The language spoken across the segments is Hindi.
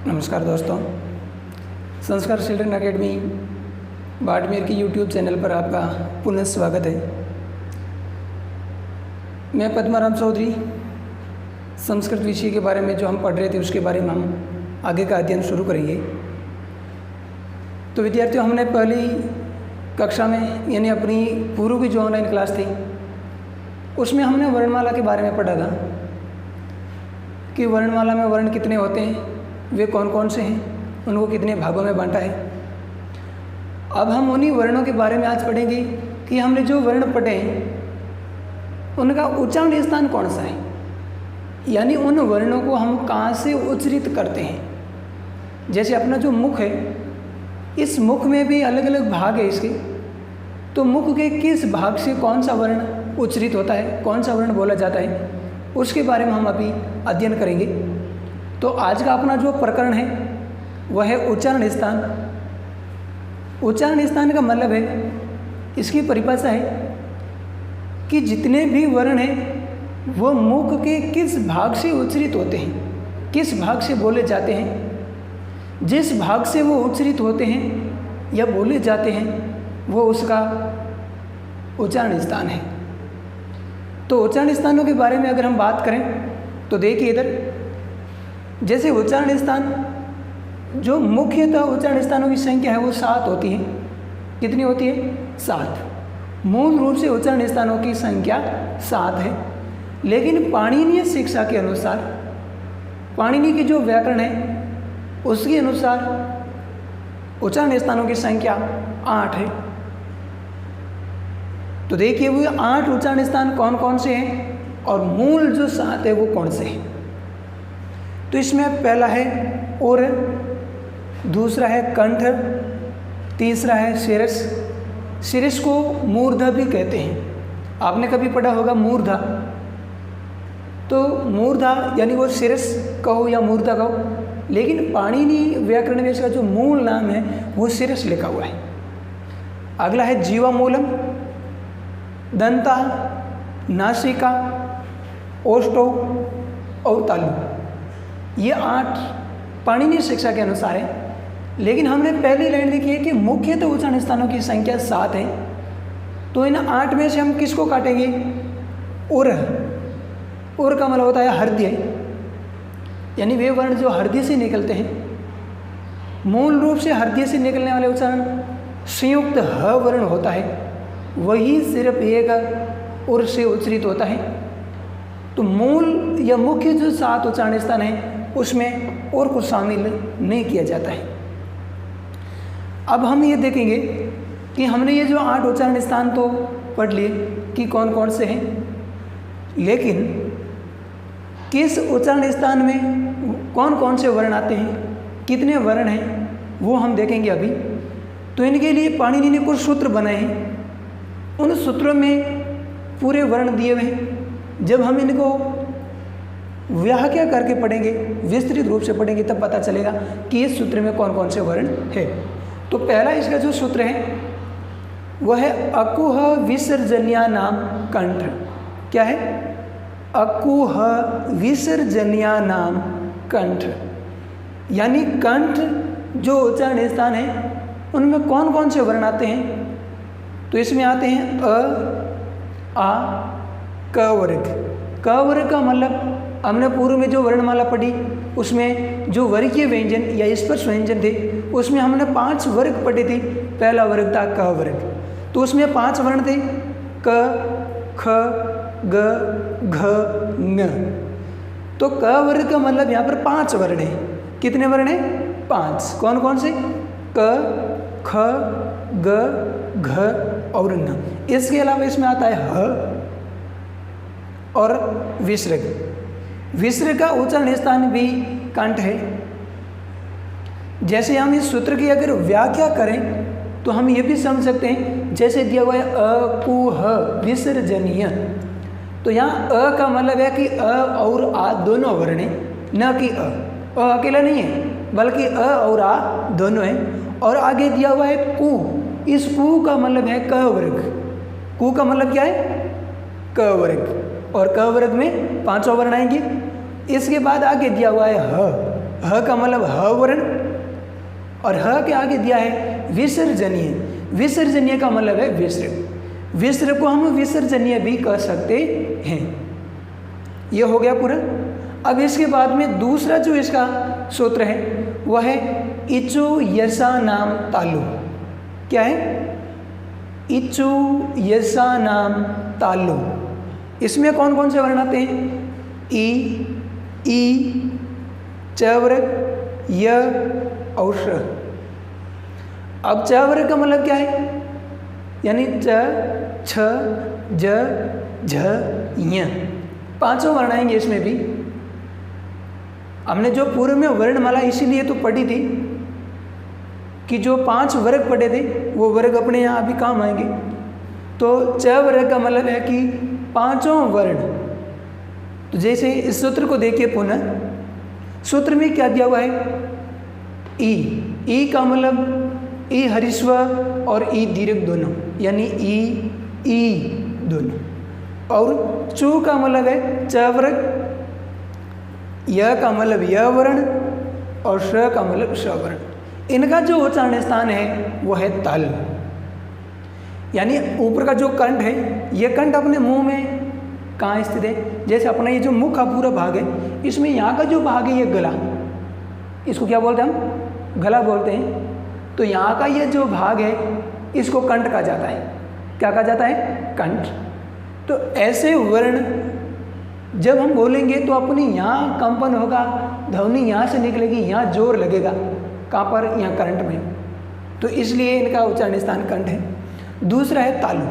नमस्कार दोस्तों, संस्कार चिल्ड्रन एकेडमी बाड़मेर की यूट्यूब चैनल पर आपका पुनः स्वागत है। मैं पद्माराम चौधरी संस्कृत विषय के बारे में जो हम पढ़ रहे थे उसके बारे में हम आगे का अध्ययन शुरू करेंगे। तो विद्यार्थियों, हमने पहली कक्षा में यानी अपनी पूर्व की जो ऑनलाइन क्लास थी उसमें हमने वर्णमाला के बारे में पढ़ा था कि वर्णमाला में वर्ण कितने होते हैं, वे कौन कौन से हैं, उनको कितने भागों में बांटा है। अब हम उन्हीं वर्णों के बारे में आज पढ़ेंगे कि हमने जो वर्ण पढ़े हैं उनका उच्चारण स्थान कौन सा है, यानी उन वर्णों को हम कहाँ से उच्चरित करते हैं। जैसे अपना जो मुख है, इस मुख में भी अलग अलग भाग है इसके, तो मुख के किस भाग से कौन सा वर्ण उच्चरित होता है, कौन सा वर्ण बोला जाता है, उसके बारे में हम अभी अध्ययन करेंगे। तो आज का अपना जो प्रकरण है वह है उच्चारण स्थान। उच्चारण स्थान का मतलब है, इसकी परिभाषा है कि जितने भी वर्ण हैं वो मुख के किस भाग से उच्चरित होते हैं, किस भाग से बोले जाते हैं। जिस भाग से वो उच्चरित होते हैं या बोले जाते हैं वो उसका उच्चारण स्थान है। तो उच्चारण स्थानों के बारे में अगर हम बात करें तो देखिए इधर, जैसे उच्चारण स्थान, जो मुख्यतः उच्चारण स्थानों की संख्या है वो 7 होती है। कितनी होती है? 7। मूल रूप से उच्चारण स्थानों की संख्या 7 है, लेकिन पाणिनीय शिक्षा के अनुसार, पाणिनि की जो व्याकरण है उसके अनुसार उच्चारण स्थानों की संख्या 8 है। तो देखिए वो 8 उच्चारण स्थान कौन कौन से हैं और मूल जो 7 है वो कौन से हैं। तो इसमें पहला है उर, दूसरा है कंठ, तीसरा है शिरस। शिरस को मूर्धा भी कहते हैं। आपने कभी पढ़ा होगा मूर्धा, तो मूर्धा यानी वो शिरस कहो या मूर्धा कहो, लेकिन पाणिनि व्याकरण में इसका जो मूल नाम है वो शिरस लिखा हुआ है। अगला है जीवामूलम, दंता, नासिका, ओष्ठौ और तालु। ये 8 पाणिनि शिक्षा के अनुसार है, लेकिन हमने पहली लाइन देखी है कि मुख्यतः उच्चारण स्थानों की संख्या 7 है। तो इन 8 में से हम किसको काटेंगे? उर। उर का मतलब होता है हृदय, यानी वे वर्ण जो हृदय से निकलते हैं। मूल रूप से हृदय से निकलने वाले उच्चारण संयुक्त ह वर्ण होता है, वही सिर्फ एक उर से उच्चरित होता है। तो मूल या मुख्य जो 7 उच्चारण स्थान हैं उसमें और कुछ शामिल नहीं किया जाता है। अब हम ये देखेंगे कि हमने ये जो 8 उच्चारण स्थान तो पढ़ लिए कि कौन कौन से हैं, लेकिन किस उच्चारण स्थान में कौन कौन से वर्ण आते हैं, कितने वर्ण हैं, वो हम देखेंगे अभी। तो इनके लिए पाणिनि ने कुछ सूत्र बनाए हैं। उन सूत्रों में पूरे वर्ण दिए हुए हैं। जब हम इनको व्याख्या करके पढ़ेंगे, विस्तृत रूप से पढ़ेंगे, तब पता चलेगा कि इस सूत्र में कौन कौन से वर्ण है। तो पहला इसका जो सूत्र है वह है अकुह विसर्जन्या नाम कंठ। क्या है? अकुह विसर्जन्या नाम कंठ, यानी कंठ जो उच्चारण स्थान है उनमें कौन कौन से वर्ण आते हैं। तो इसमें आते हैं अ, आ, क वर्ग। क वर्ग का मतलब हमने पूर्व में जो वर्णमाला पढ़ी उसमें जो वर्गीय व्यंजन या स्पर्श व्यंजन थे उसमें हमने 5 वर्ग पढ़े थे। पहला वर्ग था क वर्ग, तो उसमें 5 वर्ण थे, क, ख, ग, घ, ङ। तो क वर्ग का मतलब यहाँ पर 5 वर्ण है। कितने वर्ण हैं? 5। कौन कौन से? क, ख, ग, घ और ङ। इसके अलावा इसमें आता है ह और विसर्ग। विसर्ग का उच्चारण स्थान भी कंठ है। जैसे हम इस सूत्र की अगर व्याख्या करें तो हम ये भी समझ सकते हैं, जैसे दिया हुआ है अकुह विसर्जनीय। तो यहाँ अ का मतलब है कि अ और आ दोनों वर्ण हैं, न कि अ अकेला नहीं है बल्कि अ और आ दोनों हैं। और आगे दिया हुआ है कु। इस कु का मतलब है क वर्ग। कु का मतलब क्या है? क वर्ग। और क वर्ग में 5 वर्ण आएंगे। इसके बाद आगे दिया हुआ है ह। ह का मतलब ह वर्ण, और ह के आगे दिया है विसर्जनीय। विसर्जनीय का मतलब है विसर्ग। विसर्ग को हम विसर्जनीय भी कह सकते हैं। ये हो गया पूरा। अब इसके बाद में दूसरा जो इसका सूत्र है वह है इचु यसा नाम तालु। क्या है? इचु यसा नाम तालु। इसमें कौन कौन से वर्ण आते हैं? ई, च वर्ग, य और श। अब च वर्ग का मतलब क्या है? यानी च, छ, ज, झ, य, पांचों वर्ण आएंगे इसमें भी। हमने जो पूर्व में वर्णमाला इसीलिए तो पढ़ी थी कि जो 5 वर्ग पढ़े थे वो वर्ग अपने यहाँ अभी काम आएंगे। तो च वर्ग का मतलब है कि पांचों वर्ण। तो जैसे इस सूत्र को देखिए पुनः, सूत्र में क्या दिया हुआ है? ई का मतलब ई हरिस्व और ई दीर्घ दोनों, यानी ई दोनों। और चू का मतलब है च वर्ग, य का मतलब य वर्ण और श का मतलब श वर्ण। इनका जो उच्चारण स्थान है वो है ताल। यानी ऊपर का जो कंठ है, ये कंठ अपने मुंह में कहाँ स्थित है? जैसे अपना ये जो मुख का पूरा भाग है, इसमें यहाँ का जो भाग है ये गला, इसको क्या बोलते हैं हम? गला बोलते हैं। तो यहाँ का ये जो भाग है इसको कंठ कहा जाता है। क्या कहा जाता है? कंठ। तो ऐसे वर्ण जब हम बोलेंगे तो अपनी यहाँ कंपन होगा, ध्वनि यहाँ से निकलेगी, यहाँ जोर लगेगा। कहाँ पर? यहाँ कंठ में। तो इसलिए इनका उच्चारण स्थान कंठ है। दूसरा है तालु।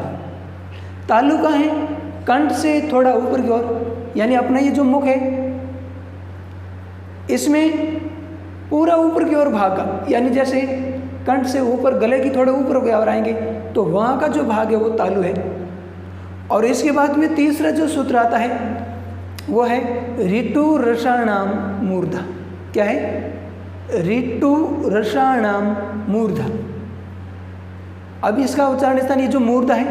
तालु का है कंठ से थोड़ा ऊपर की ओर, यानी अपना ये जो मुख है इसमें पूरा ऊपर की ओर भाग का, यानी जैसे कंठ से ऊपर गले की थोड़े ऊपर की ओर आएंगे तो वहाँ का जो भाग है वो तालु है। और इसके बाद में तीसरा जो सूत्र आता है वो है ऋतु रसाणाम मूर्धा। क्या है? ऋतु रसाणाम मूर्धा। अब इसका उच्चारण स्थान ये जो मूर्धा है,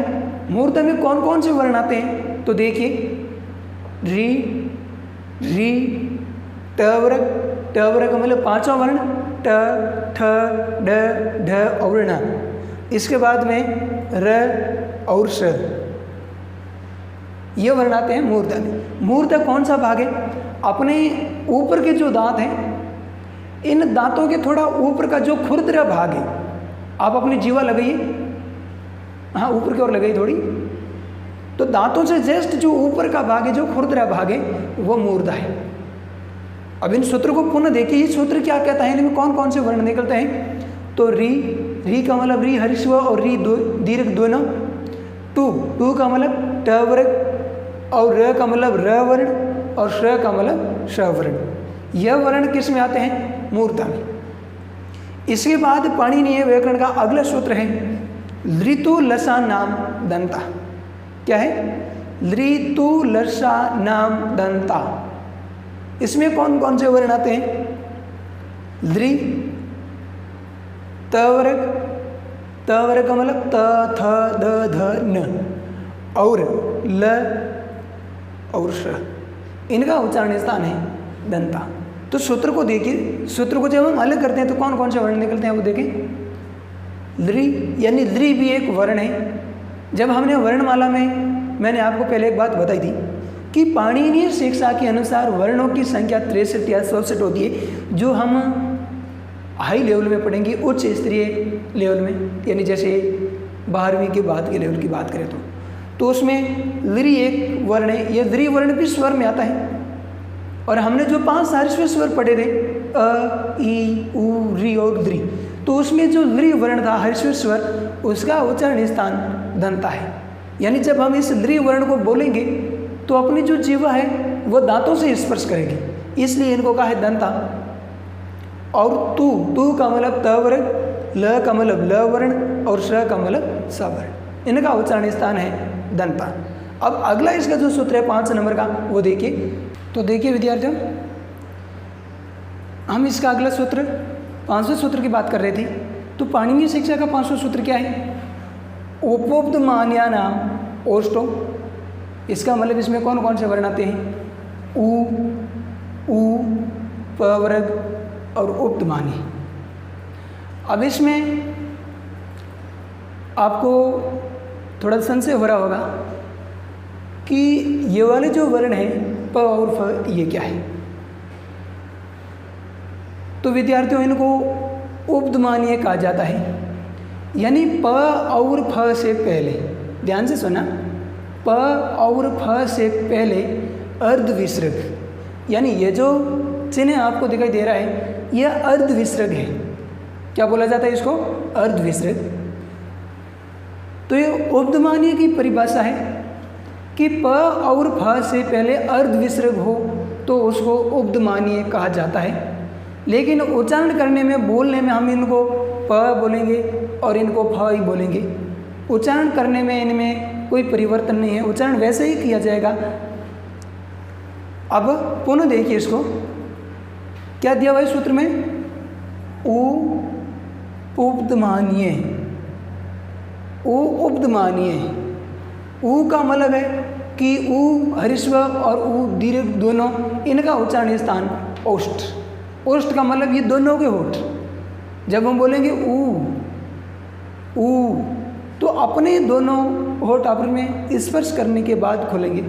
मूर्धा में कौन कौन से वर्ण आते हैं? तो देखिए री, ट वर्ग, ट वर्ग का मतलब पांचों वर्ण, ट, ठ, ड, ढ और ण। इसके बाद में र और श, ये वर्ण आते हैं मूर्धा में। मूर्धा कौन सा भाग है? अपने ऊपर के जो दांत हैं, इन दांतों के थोड़ा ऊपर का जो खुरदरा भाग है, आप अपनी जीवा लगाइए, हाँ ऊपर की ओर लगाइए थोड़ी, तो दांतों से जस्ट जो ऊपर का भाग है, जो खुरदरा भाग है, वो मूर्धा है। अब इन सूत्र को पुनः देखिए, ये सूत्र क्या कहता है, इनमें कौन कौन से वर्ण निकलते हैं? तो री का मतलब री हरिस्व और री दीर्घ दोनों। टू का मतलब ट वर्ग और र का मतलब र वर्ण और श का मतलब श वर्ण। यह वर्ण किस में आते हैं? मूर्धा में। इसके बाद पाणिनीय व्याकरण का अगला सूत्र है ऋतु लसा नाम दंता। क्या है? ऋतु लसा नाम दंता। इसमें कौन कौन से वर्ण आते हैं? लृ, त वर्ग का मतलब त, थ, द, ध, न और ल और श। इनका उच्चारण स्थान है दंता। तो सूत्र को देखिए, सूत्र को जब हम अलग करते हैं तो कौन कौन से वर्ण निकलते हैं वो देखें। लृ, यानी लृ भी एक वर्ण है। जब हमने वर्णमाला में, मैंने आपको पहले एक बात बताई थी कि पाणिनीय शिक्षा के अनुसार वर्णों की संख्या 63 या 64 होती है, जो हम हाई लेवल में पढ़ेंगे, उच्च स्तरीय लेवल में, यानी जैसे 12वीं के बाद के लेवल की बात करें तो उसमें लृ एक वर्ण है। ये लृ वर्ण भी स्वर में आता है। और हमने जो 5 सारिस्व स्वर पढ़े थे, अ, ई, उ, ऋ और दृ, तो उसमें जो लृ वर्ण था हर्षव स्वर, उसका उच्चारण स्थान दंता है। यानी जब हम इस लृ वर्ण को बोलेंगे तो अपनी जो जीवा है वो दांतों से स्पर्श करेगी, इसलिए इनको कहा है दंता। और तू का मतलब त वर्ग, ल का मतलब ल वर्ण और श का मतलब स वर्ण। इनका उच्चारण स्थान है दंता। अब अगला इसका जो सूत्र है 5 नंबर का वो देखिए। तो देखिए विद्यार्थियों, हम इसका अगला सूत्र 5वें सूत्र की बात कर रहे थे। तो पाणिनीय शिक्षा का 5वां सूत्र क्या है? उपोक्त मान्या नाम ओष्टो। इसका मतलब इसमें कौन कौन से वर्ण आते हैं? उ, प वर्ग, और उपध्मानी। अब इसमें आपको थोड़ा संशय हो रहा होगा कि ये वाले जो वर्ण हैं प और फ, ये क्या है। तो विद्यार्थियों, इनको उपध्मानीय कहा जाता है। यानी प और फ से पहले, ध्यान से सुना, प और फ से पहले अर्धविसर्ग, यानी ये जो चिन्ह आपको दिखाई दे रहा है यह अर्धविसर्ग है। क्या बोला जाता है इसको? अर्धविसर्ग। तो ये उपध्मानीय की परिभाषा है कि प और फ से पहले अर्धविसर्ग हो तो उसको उपध्मानीय कहा जाता है। लेकिन उच्चारण करने में, बोलने में हम इनको प बोलेंगे और इनको फ ही बोलेंगे। उच्चारण करने में इनमें कोई परिवर्तन नहीं है, उच्चारण वैसे ही किया जाएगा। अब पुनः देखिए इसको, क्या दिया हुआ है सूत्र में? उपध्मानीय। उपध्मानीय। उ का मतलब है कि उ हरिस्व और उ दीर्घ दोनों, इनका उच्चारण स्थान ओष्ठ। ओष्ठ का मतलब ये दोनों के होठ। जब हम बोलेंगे उ तो अपने दोनों होठ आपस में स्पर्श करने के बाद खोलेंगे,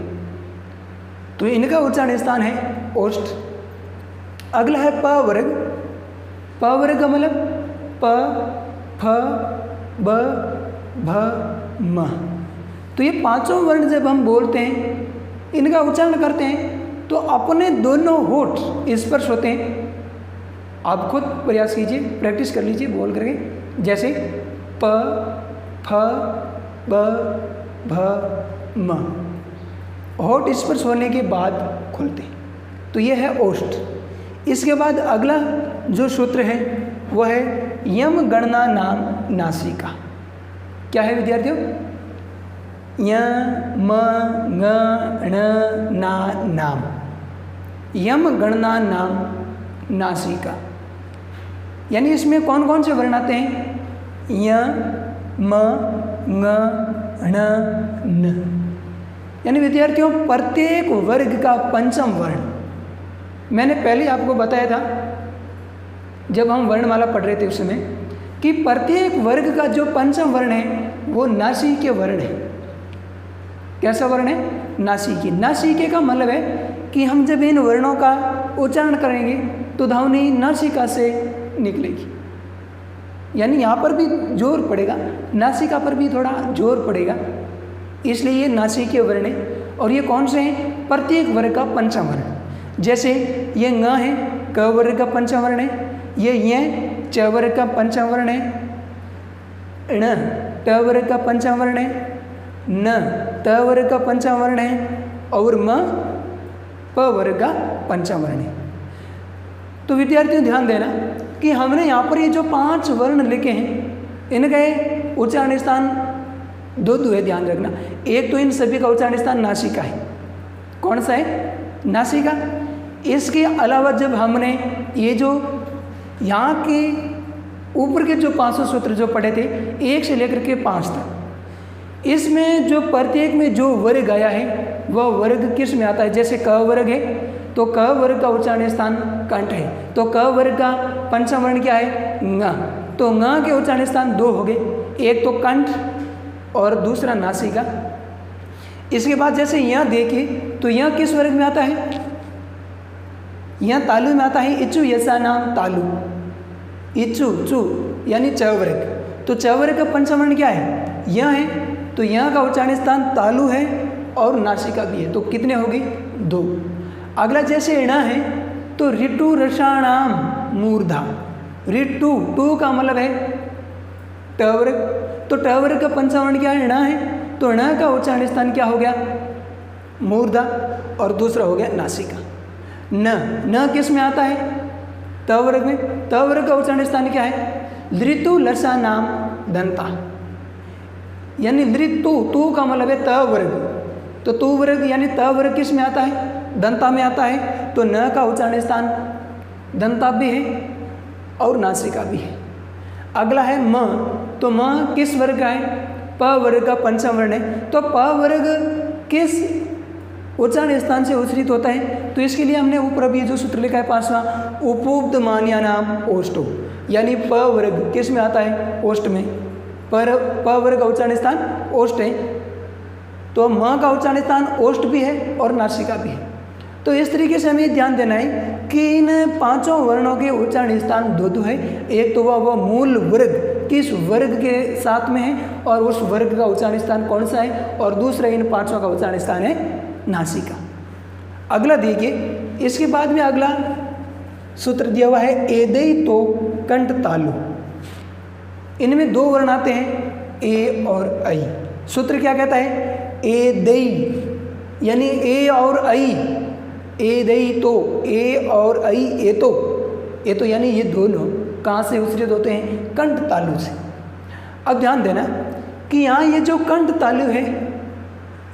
तो इनका उच्चारण स्थान है ओष्ठ। अगला है प वर्ग। प वर्ग का मतलब प, फ, ब, भ, म। तो ये पांचों वर्ण जब हम बोलते हैं, इनका उच्चारण करते हैं तो अपने दोनों होठ स्पर्श होते हैं। आप खुद प्रयास कीजिए, प्रैक्टिस कर लीजिए बोल करके, जैसे प, फ, ब, भ, म, होठ स्पर्श होने के बाद खुलते हैं, तो यह है ओष्ठ। इसके बाद अगला जो सूत्र है वह है यम गणना नाम नासिका। क्या है विद्यार्थियों? य, म, ङ, ण, ना, नाम। यम गणना नाम नासिका, यानी इसमें कौन कौन से वर्ण आते हैं? य, म, ङ, ण, न। यानी विद्यार्थियों, प्रत्येक वर्ग का पंचम वर्ण, मैंने पहले आपको बताया था जब हम वर्णमाला पढ़ रहे थे उस समय, कि प्रत्येक वर्ग का जो पंचम वर्ण है वो नासिके वर्ण है। कैसा वर्ण है? नासिके। नासिके का मतलब है कि हम जब इन वर्णों का उच्चारण करेंगे तो ध्वनि नासिका से निकलेगी, यानी यहाँ पर भी जोर पड़ेगा, नासिका पर भी थोड़ा जोर पड़ेगा, इसलिए ये नासिके वर्ण है। और ये कौन से हैं? प्रत्येक वर्ग का पंचम वर्ण। जैसे ये ङ है, क वर्ग का पंचम वर्ण है। ये च वर्ग का पंचम वर्ण है। ण ट वर्ग का पंचम वर्ण है। न त वर्ग का पंचम वर्ण है। और म प वर्ग का पंचम वर्ण है। तो विद्यार्थियों ध्यान देना कि हमने यहाँ पर ये जो 5 वर्ण लिखे हैं, इनके उच्चारण स्थान दो है, ध्यान रखना। एक तो इन सभी का उच्चारण स्थान नासिका है। कौन सा है? नासिका। इसके अलावा जब हमने ये जो यहाँ के ऊपर के जो 500 सूत्र जो पढ़े थे 1 से लेकर के 5 तक, इसमें जो प्रत्येक में जो वर्ग आया है वह वर्ग किस में आता है? जैसे क वर्ग है तो क वर्ग का उच्चारण स्थान कंठ है, तो क वर्ग का पंचम वर्ण क्या है? ङ। तो ङ के उच्चारण स्थान 2 हो गए, एक तो कंठ और दूसरा नासिका। इसके बाद जैसे यहाँ देखिए तो यहाँ किस वर्ग में आता है? यहाँ तालु में आता है। इचु यसा नाम तालु। इचु चु यानी च वर्ग। तो च वर्ग का पंचम वर्ण क्या है? यह है, तो यहाँ का उच्चारण स्थान तालु है और नासिका भी है, तो कितने हो गई? 2। अगला जैसे ण है तो ऋतु रसाणाम मूर्धा। ऋतु, टू का मतलब है ट वर्ग, तो ट वर्ग का पंचम वर्ण क्या है? ण है, तो ण का उच्चारण स्थान क्या हो गया? मूर्धा, और दूसरा हो गया नासिका। न किस में आता है? त वर्ग में। त वर्ग का उच्चारण स्थान क्या है? ऋतु लसा नाम दंता। यानी ऋतु, तू का मतलब है त वर्ग, तो तू वर्ग यानी त वर्ग किस में आता है? दंता में आता है, तो न का उच्चारण स्थान दंता भी है और नासिका भी है। अगला है म, तो म किस वर्ग का है? प वर्ग का पंचम वर्ण है, तो प वर्ग किस उच्चारण स्थान से उच्चरित होता है। तो इसके लिए हमने ऊपर अभी जो सूत्र लिखा है 5वां, उपउब्धमान्या नाम ओष्ठो, यानी प वर्ग किस में आता है? ओष्ठ में। प वर्ग का उच्चारण स्थान ओष्ठ है, तो म का उच्चारण स्थान ओष्ठ भी है और नासिका भी है। तो इस तरीके से हमें ध्यान देना है कि इन 5 वर्णों के उच्चारण स्थान दो है। एक तो वह मूल वर्ग किस वर्ग के साथ में है और उस वर्ग का उच्चारण स्थान कौन सा है, और दूसरा इन 5 का उच्चारण स्थान है नासिका। अगला देखिए, इसके बाद में अगला सूत्र दिया हुआ है एदई तो कंठ तालु। इनमें 2 वर्ण आते हैं, ए और आई। सूत्र क्या कहता है? एदई यानी ए और आई, एदई तो, ए और आई, ए तो यानी ये दोनों कहाँ से उच्चरित होते हैं? कंठ तालु से। अब ध्यान देना कि यहाँ ये जो कंठ तालु है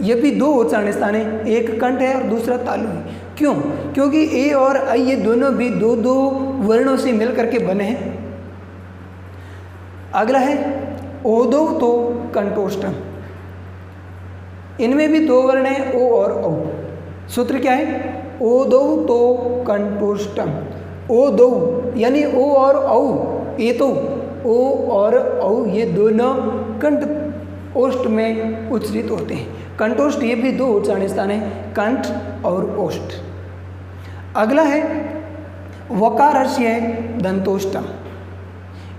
ये भी 2 उच्चारण स्थान है, एक कंठ है और दूसरा तालु है। क्यों? क्योंकि ए और आई ये दोनों भी 2 वर्णों से मिल करके बने हैं। अगला है ओदो तो कंठोष्टम। इनमें भी 2 वर्ण है, ओ और औ। सूत्र क्या है? ओदो तो कंठोष्टम। ओदो यानी ओ और औ, ये तो ओ और औ ये दोनों कंठ ओष्ठ में उच्चरित होते हैं। कंठोष्ठ ये भी 2 उच्चारण स्थान है, कंठ और ओष्ठ। अगला है वकारस्य दंतोष्टम।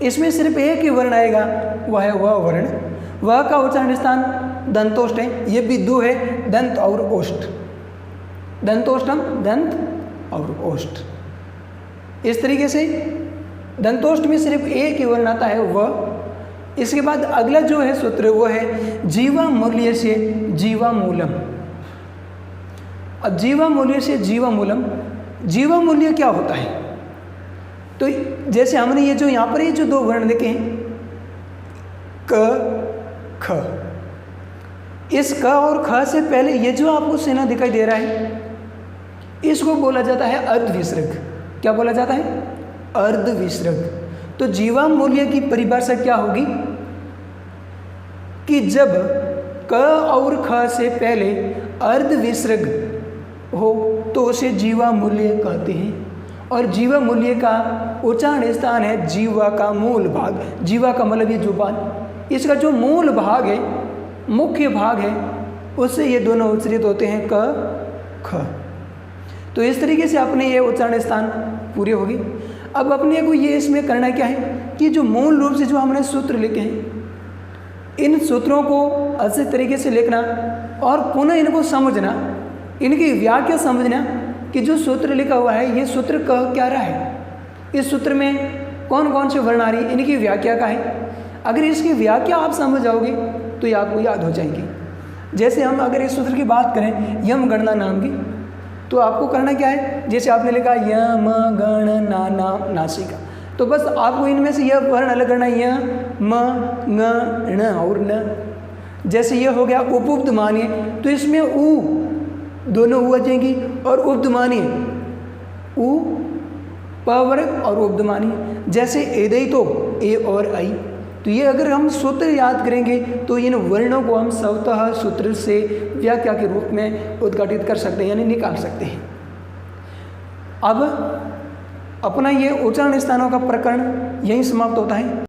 इसमें सिर्फ एक ही वर्ण आएगा, वह है वह वर्ण। वह का उच्चारण स्थान दंतोष्ठ है, ये भी 2 है, दंत और ओष्ठ। दंतोष्टम, दंत और ओष्ठ। इस तरीके से दंतोष्ठ में सिर्फ एक ही वर्ण आता है, वह। इसके बाद अगला जो है सूत्र वो है जीवा मूल्य से जीवा मूलम। अब जीवा मूल्य से जीवा मूलम, जीवा मूल्य क्या होता है? तो जैसे हमने ये जो यहाँ पर ये जो 2 वर्ण देखे हैं, क ख, इस क और ख से पहले ये जो आपको चिन्ह दिखाई दे रहा है इसको बोला जाता है अर्धविसर्ग। क्या बोला जाता है? अर्धविसर्ग। तो जीवा मूल्य की परिभाषा क्या होगी कि जब क और ख से पहले अर्धविसर्ग हो तो उसे जीवा मूल्य कहते हैं। और जीवा मूल्य का उच्चारण स्थान है जीवा का मूल भाग। जीवा का मतलब ये जुबान, इसका जो मूल भाग है, मुख्य भाग है, उससे ये दोनों उच्चरित होते हैं क ख। तो इस तरीके से अपने ये उच्चारण स्थान पूरे होगी। अब अपने को ये इसमें करना क्या है कि जो मूल रूप से जो हमने सूत्र लिखे हैं, इन सूत्रों को अच्छे तरीके से लिखना और पुनः इनको समझना, इनकी व्याख्या समझना कि जो सूत्र लिखा हुआ है ये सूत्र कह क्या रहा है, इस सूत्र में कौन कौन से वर्ण आ रही है, इनकी व्याख्या का है। अगर इसकी व्याख्या आप समझ जाओगे तो ये आपको याद हो जाएगी। जैसे हम अगर इस सूत्र की बात करें यम गणना नाम की, तो आपको करना क्या है, जैसे आपने लिखा यम गण ना नाम नासिका, तो बस आपको इनमें से यह वर्ण अलग करना है, य म न न और न। जैसे यह हो गया उपउब्ध मानिए, तो इसमें उ दोनों उ आ जाएंगी, और उब्ध मानिए उ प वर्ग और उब्ध मानिए। जैसे एदई तो ए और आई। तो ये अगर हम सूत्र याद करेंगे तो इन वर्णों को हम स्वतः सूत्र से व्याख्या के रूप में उद्घाटित कर सकते हैं, यानी निकाल सकते हैं। अब अपना ये उच्चारण स्थानों का प्रकरण यहीं समाप्त होता है।